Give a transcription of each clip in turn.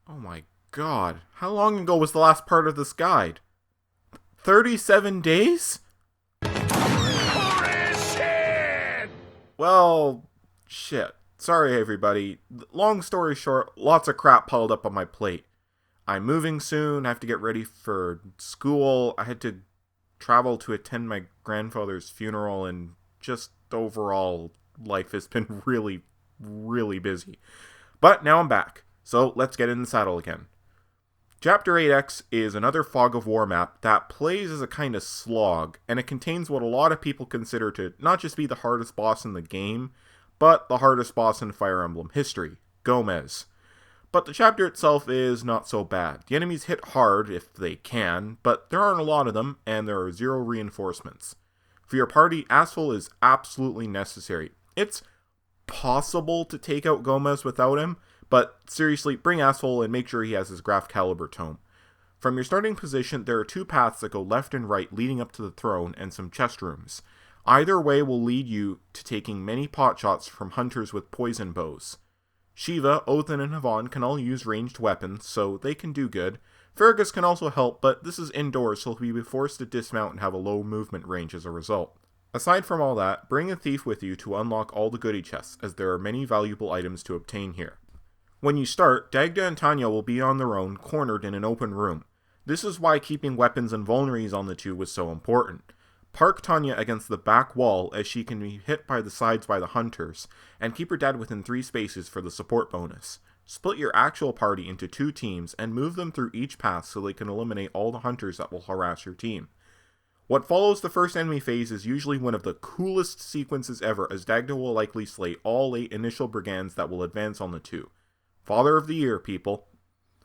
Oh my god. How long ago was the last part of this guide? 37 days? Well, shit. Sorry, everybody. Long story short, lots of crap piled up on my plate. I'm moving soon. I have to get ready for school. I had to travel to attend my grandfather's funeral, and just overall, life has been really, really busy. But now I'm back, so let's get in the saddle again. Chapter 8X is another Fog of War map that plays as a kind of slog, and it contains what a lot of people consider to not just be the hardest boss in the game, but the hardest boss in Fire Emblem history, Gomez. But the chapter itself is not so bad. The enemies hit hard if they can, but there aren't a lot of them, and there are 0 reinforcements. For your party, Asphalt is absolutely necessary. It's possible to take out Gomez without him, but seriously, bring Asphalt and make sure he has his Graph Caliber tome. From your starting position, there are 2 paths that go left and right leading up to the throne and some chest rooms. Either way will lead you to taking many pot shots from hunters with poison bows. Shiva, Othin, and Havan can all use ranged weapons, so they can do good. Fergus can also help, but this is indoors, so he'll be forced to dismount and have a low movement range as a result. Aside from all that, bring a thief with you to unlock all the goodie chests, as there are many valuable items to obtain here. When you start, Dagda and Tanya will be on their own, cornered in an open room. This is why keeping weapons and vulneries on the 2 was so important. Park Tanya against the back wall as she can be hit by the sides by the hunters, and keep her dead within 3 spaces for the support bonus. Split your actual party into 2 teams and move them through each path so they can eliminate all the hunters that will harass your team. What follows the first enemy phase is usually one of the coolest sequences ever, as Dagda will likely slay all 8 initial brigands that will advance on the 2. Father of the Year, people.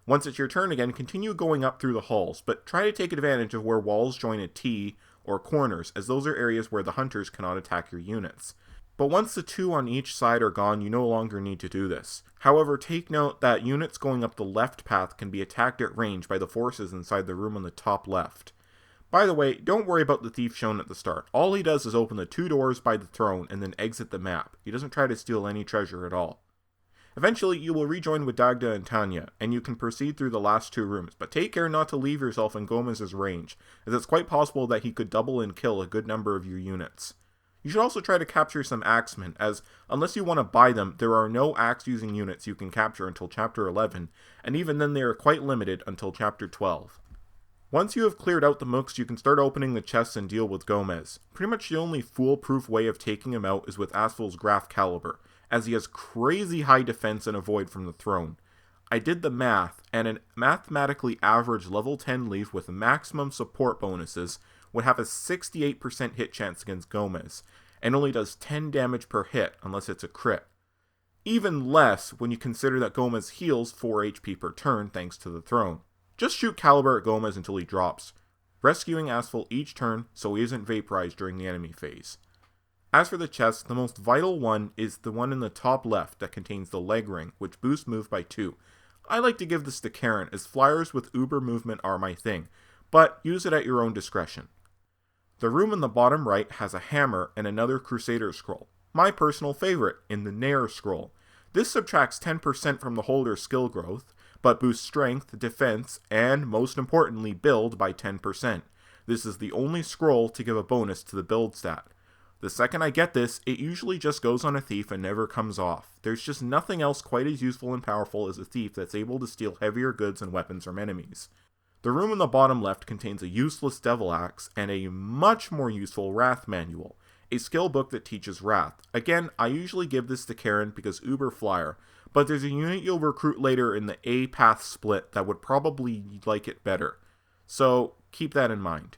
Once it's your turn again, continue going up through the halls, but try to take advantage of where walls join a T or corners, as those are areas where the hunters cannot attack your units. But once the 2 on each side are gone, you no longer need to do this. However, take note that units going up the left path can be attacked at range by the forces inside the room on the top left. By the way, don't worry about the thief shown at the start. All he does is open the 2 doors by the throne and then exit the map. He doesn't try to steal any treasure at all. Eventually, you will rejoin with Dagda and Tanya, and you can proceed through the last 2 rooms, but take care not to leave yourself in Gomez's range, as it's quite possible that he could double and kill a good number of your units. You should also try to capture some axemen, as unless you want to buy them, there are no axe-using units you can capture until Chapter 11, and even then they are quite limited until Chapter 12. Once you have cleared out the mooks, you can start opening the chests and deal with Gomez. Pretty much the only foolproof way of taking him out is with Asphalt's Graph Caliber, as he has crazy high defense and avoid from the throne. I did the math, and a mathematically average level 10 leaf with maximum support bonuses would have a 68% hit chance against Gomez, and only does 10 damage per hit unless it's a crit. Even less when you consider that Gomez heals 4 HP per turn thanks to the throne. Just shoot Caliber at Gomez until he drops, rescuing Asphalt each turn so he isn't vaporized during the enemy phase. As for the chest, the most vital one is the one in the top left that contains the leg ring, which boosts move by 2. I like to give this to Karen, as flyers with uber movement are my thing, but use it at your own discretion. The room in the bottom right has a hammer and another Crusader scroll, my personal favorite, in the Nair scroll. This subtracts 10% from the holder's skill growth, but boosts strength, defense, and most importantly build by 10%. This is the only scroll to give a bonus to the build stat. The second I get this, it usually just goes on a thief and never comes off. There's just nothing else quite as useful and powerful as a thief that's able to steal heavier goods and weapons from enemies. The room in the bottom left contains a useless Devil Axe and a much more useful Wrath Manual, a skill book that teaches Wrath. Again, I usually give this to Karen because Uber Flyer, but there's a unit you'll recruit later in the A path split that would probably like it better. So keep that in mind.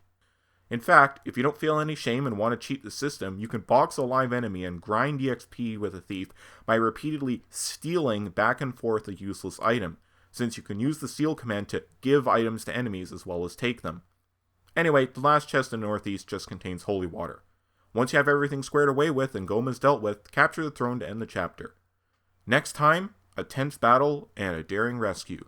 In fact, if you don't feel any shame and want to cheat the system, you can box a live enemy and grind EXP with a thief by repeatedly stealing back and forth a useless item, since you can use the steal command to give items to enemies as well as take them. Anyway, the last chest in Northeast just contains holy water. Once you have everything squared away with and Gomez dealt with, capture the throne to end the chapter. Next time, a tense battle and a daring rescue.